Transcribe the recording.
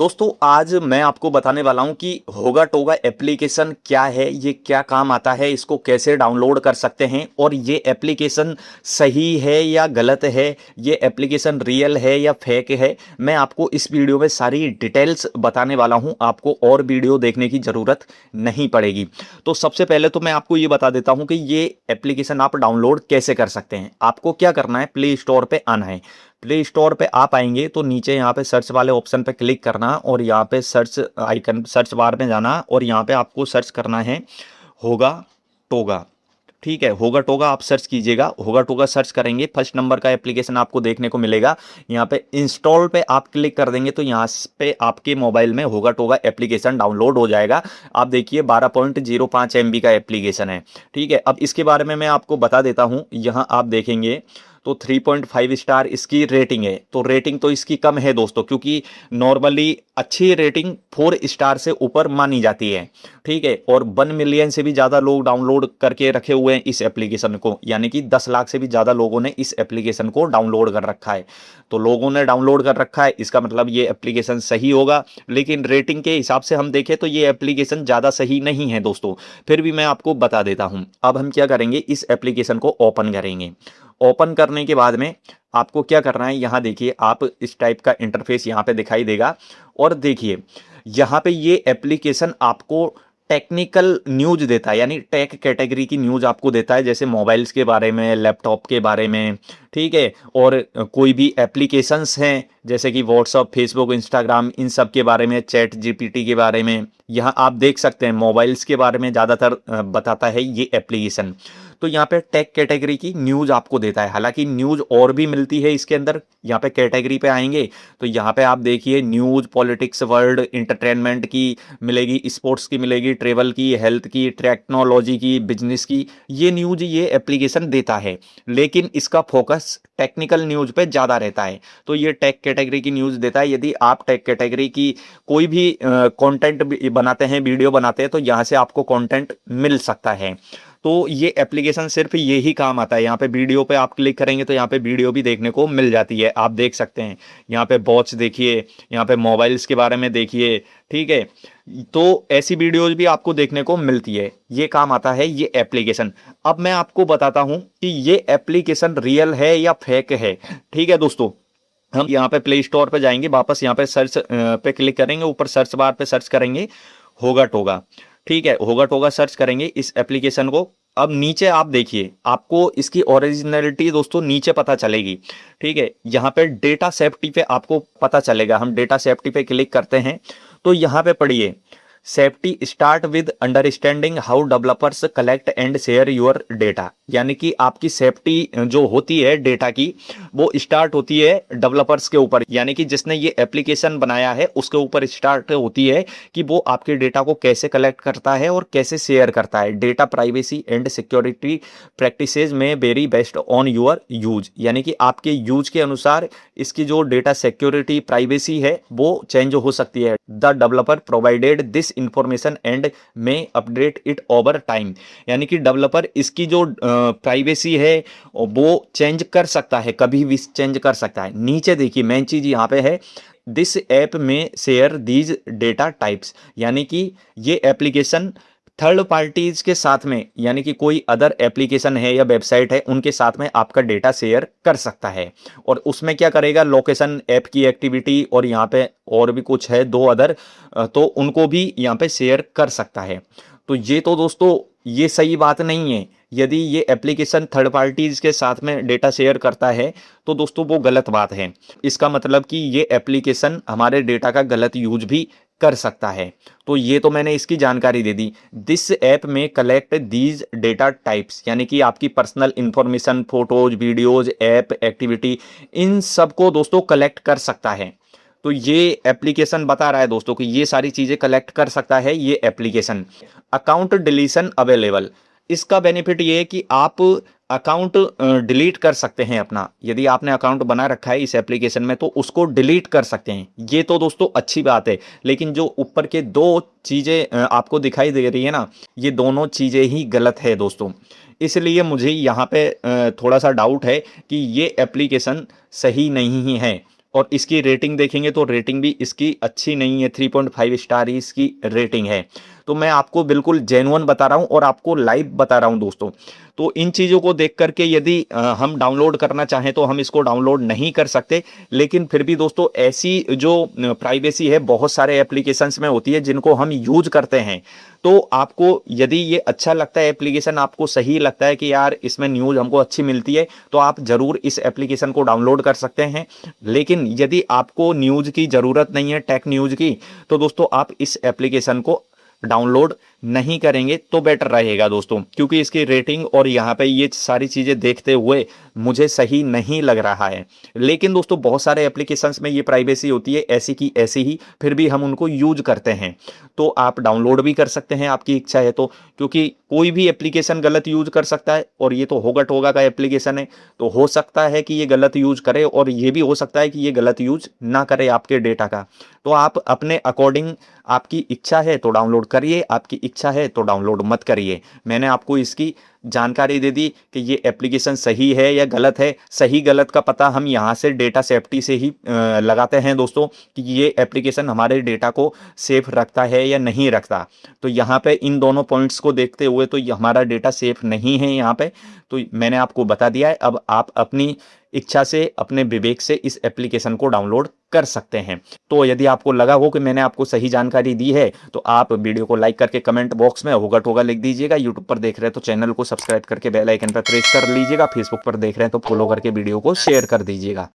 दोस्तों आज मैं आपको बताने वाला हूं कि होगा टोगा एप्लीकेशन क्या है, ये क्या काम आता है, इसको कैसे डाउनलोड कर सकते हैं और ये एप्लीकेशन सही है या गलत है, ये एप्लीकेशन रियल है या फेक है। मैं आपको इस वीडियो में सारी डिटेल्स बताने वाला हूं, आपको और वीडियो देखने की ज़रूरत नहीं पड़ेगी। तो सबसे पहले तो मैं आपको ये बता देता हूं कि ये एप्लीकेशन आप डाउनलोड कैसे कर सकते हैं। आपको क्या करना है, प्ले स्टोर पे आना है। प्ले स्टोर पे आप आएंगे तो नीचे यहाँ पे सर्च वाले ऑप्शन पे क्लिक करना और यहाँ पे सर्च आइकन, सर्च बार में जाना और यहाँ पे आपको सर्च करना है होगा टोगा। ठीक है, होगा टोगा आप सर्च कीजिएगा। होगा टोगा सर्च करेंगे, फर्स्ट नंबर का एप्लीकेशन आपको देखने को मिलेगा। यहाँ पे इंस्टॉल पे आप क्लिक कर देंगे तो यहाँ पे आपके मोबाइल में होगा टोगा एप्लीकेशन डाउनलोड हो जाएगा। आप देखिए 12.05 MB का एप्लीकेशन है। ठीक है, अब इसके बारे में मैं आपको बता देता हूँ। यहाँ आप देखेंगे तो 3.5 स्टार इसकी रेटिंग है। तो रेटिंग तो इसकी कम है दोस्तों, क्योंकि नॉर्मली अच्छी रेटिंग 4 स्टार से ऊपर मानी जाती है। ठीक है, और 1 मिलियन से भी ज़्यादा लोग डाउनलोड करके रखे हुए हैं इस एप्लीकेशन को, यानी कि 10 लाख से भी ज़्यादा लोगों ने इस एप्लीकेशन को डाउनलोड कर रखा है। तो लोगों ने डाउनलोड कर रखा है, इसका मतलब ये एप्लीकेशन सही होगा। लेकिन रेटिंग के हिसाब से हम देखें तो ये एप्लीकेशन ज़्यादा सही नहीं है दोस्तों। फिर भी मैं आपको बता देता हूँ। अब हम क्या करेंगे, इस एप्लीकेशन को ओपन करेंगे। ओपन करने के बाद में आपको क्या करना है, यहाँ देखिए आप इस टाइप का इंटरफेस यहाँ पे दिखाई देगा। और देखिए यहाँ पे ये एप्लीकेशन आपको टेक्निकल न्यूज देता है, यानी टेक कैटेगरी की न्यूज आपको देता है, जैसे मोबाइल्स के बारे में, लैपटॉप के बारे में। ठीक है, और कोई भी एप्लीकेशंस हैं जैसे कि व्हाट्सअप, फेसबुक, इंस्टाग्राम, इन सब के बारे में, चैट जीपीटी के बारे में यहाँ आप देख सकते हैं। मोबाइल्स के बारे में ज़्यादातर बताता है ये एप्लीकेशन। तो यहाँ पे टेक कैटेगरी की न्यूज़ आपको देता है। हालांकि न्यूज़ और भी मिलती है इसके अंदर। यहाँ पे कैटेगरी पे आएंगे तो यहाँ पे आप देखिए न्यूज़, पॉलिटिक्स, वर्ल्ड, इंटरटेनमेंट की मिलेगी, स्पोर्ट्स की मिलेगी, ट्रेवल की, हेल्थ की, टेक्नोलॉजी की, बिजनेस की। ये न्यूज़ ये एप्लीकेशन देता है, लेकिन इसका फोकस टेक्निकल न्यूज़ पे ज़्यादा रहता है। तो ये टेक कैटेगरी की न्यूज़ देता है। यदि आप टेक कैटेगरी की कोई भी कंटेंट बनाते हैं, वीडियो बनाते हैं, तो यहाँ से आपको कंटेंट मिल सकता है। तो ये एप्लीकेशन सिर्फ ये ही काम आता है। यहाँ पे वीडियो पे आप क्लिक करेंगे तो यहाँ पे वीडियो भी देखने को मिल जाती है, आप देख सकते हैं। यहाँ पे वॉच देखिए, यहाँ पे मोबाइल्स के बारे में देखिए। ठीक है, तो ऐसी वीडियोज भी आपको देखने को मिलती है। ये काम आता है ये एप्लीकेशन। अब मैं आपको बताता हूँ कि ये एप्लीकेशन रियल है या फेक है। ठीक है दोस्तों, हम यहाँ पे प्ले स्टोर पे जाएंगे, वापस यहाँ पे सर्च पे क्लिक करेंगे, ऊपर सर्च बार पे सर्च करेंगे होगा टोगा। ठीक है, होगा टोगा सर्च करेंगे इस एप्लीकेशन को। अब नीचे आप देखिए, आपको इसकी ओरिजिनलिटी दोस्तों नीचे पता चलेगी। ठीक है, यहाँ पे डेटा सेफ्टी पे आपको पता चलेगा। हम डेटा सेफ्टी पे क्लिक करते हैं तो यहाँ पे पढ़िए, safety start with understanding how developers collect and share your data. यानी कि आपकी सेफ्टी जो होती है डेटा की, वो स्टार्ट होती है डेवलपर्स के ऊपर, यानी कि जिसने ये एप्लीकेशन बनाया है उसके ऊपर स्टार्ट होती है कि वो आपके डेटा को कैसे कलेक्ट करता है और कैसे शेयर करता है। Data privacy and security practices में vary based on your use, यानी कि आपके यूज के अनुसार इसकी जो डेटा सिक्योरिटी, प्राइवेसी है वो चेंज हो सकती है। The developer provided this information and में अपडेट इट ओवर टाइम, यानी कि डेवलपर इसकी जो प्राइवेसी है वो चेंज कर सकता है, कभी भी चेंज कर सकता है। नीचे देखिए मेन चीज यहाँ पे है, दिस ऐप में शेयर दीज डेटा टाइप्स, यानी कि ये एप्लीकेशन थर्ड पार्टीज के साथ में, यानी कि कोई अदर एप्लीकेशन है या वेबसाइट है उनके साथ में आपका डेटा शेयर कर सकता है। और उसमें क्या करेगा, लोकेशन, ऐप की एक्टिविटी और यहाँ पे और भी कुछ है, 2 अदर, तो उनको भी यहाँ पे शेयर कर सकता है। तो ये तो दोस्तों ये सही बात नहीं है। यदि ये एप्लीकेशन थर्ड पार्टीज के साथ में डेटा शेयर करता है तो दोस्तों वो गलत बात है। इसका मतलब कि ये एप्लीकेशन हमारे डेटा का गलत यूज भी कर सकता है। तो ये तो मैंने इसकी जानकारी दे दी। दिस ऐप में कलेक्ट दीज डेटा टाइप्स, यानी कि आपकी personal information, photos, videos, app, activity, इन सबको दोस्तों कलेक्ट कर सकता है। तो ये एप्लीकेशन बता रहा है दोस्तों कि ये सारी चीजें कलेक्ट कर सकता है ये एप्लीकेशन। अकाउंट डिलीशन अवेलेबल, इसका बेनिफिट ये है कि आप अकाउंट डिलीट कर सकते हैं अपना। यदि आपने अकाउंट बना रखा है इस एप्लीकेशन में तो उसको डिलीट कर सकते हैं। ये तो दोस्तों अच्छी बात है। लेकिन जो ऊपर के 2 चीज़ें आपको दिखाई दे रही है ना, ये दोनों चीज़ें ही गलत है दोस्तों। इसलिए मुझे यहाँ पे थोड़ा सा डाउट है कि ये एप्लीकेशन सही नहीं है। और इसकी रेटिंग देखेंगे तो रेटिंग भी इसकी अच्छी नहीं है, 3.5 स्टार ही इसकी रेटिंग है। तो मैं आपको बिल्कुल जेन्युइन बता रहा हूं और आपको लाइव बता रहा हूं दोस्तों। तो इन चीज़ों को देख करके यदि हम डाउनलोड करना चाहें तो हम इसको डाउनलोड नहीं कर सकते। लेकिन फिर भी दोस्तों ऐसी जो प्राइवेसी है बहुत सारे एप्लीकेशंस में होती है जिनको हम यूज करते हैं। तो आपको यदि ये अच्छा लगता है एप्लीकेशन, आपको सही लगता है कि यार इसमें न्यूज़ हमको अच्छी मिलती है, तो आप ज़रूर इस एप्लीकेशन को डाउनलोड कर सकते हैं। लेकिन यदि आपको न्यूज़ की ज़रूरत नहीं है, टेक न्यूज़ की, तो दोस्तों आप इस एप्लीकेशन को डाउनलोड नहीं करेंगे तो बेटर रहेगा दोस्तों, क्योंकि इसकी रेटिंग और यहाँ पे ये सारी चीज़ें देखते हुए मुझे सही नहीं लग रहा है। लेकिन दोस्तों बहुत सारे एप्लीकेशंस में ये प्राइवेसी होती है ऐसी की ऐसी ही, फिर भी हम उनको यूज करते हैं। तो आप डाउनलोड भी कर सकते हैं आपकी इच्छा है तो, क्योंकि कोई भी एप्लीकेशन गलत यूज कर सकता है और ये तो होगा टोगा का एप्लीकेशन है, तो हो सकता है कि ये गलत यूज करे और ये भी हो सकता है कि ये गलत यूज ना करे आपके डेटा का। तो आप अपने अकॉर्डिंग, आपकी इच्छा है तो डाउनलोड करिए, आपकी इच्छा है तो डाउनलोड मत करिए। मैंने आपको इसकी जानकारी दे दी कि ये एप्लीकेशन सही है या गलत है। सही गलत का पता हम यहाँ से डेटा सेफ्टी से ही लगाते हैं दोस्तों, कि ये एप्लीकेशन हमारे डेटा को सेफ रखता है या नहीं रखता। तो यहाँ पे इन दोनों पॉइंट्स को देखते हुए तो ये हमारा डेटा सेफ नहीं है यहाँ पे। तो मैंने आपको बता दिया है, अब आप अपनी इच्छा से, अपने विवेक से इस एप्लीकेशन को डाउनलोड कर सकते हैं। तो यदि आपको लगा हो कि मैंने आपको सही जानकारी दी है तो आप वीडियो को लाइक करके कमेंट बॉक्स में होगा टोगा लिख दीजिएगा। यूट्यूब पर देख रहे हैं तो चैनल को सब्सक्राइब करके बेल आइकन पर प्रेस कर लीजिएगा। फेसबुक पर देख रहे हैं तो फॉलो करके वीडियो को शेयर कर दीजिएगा।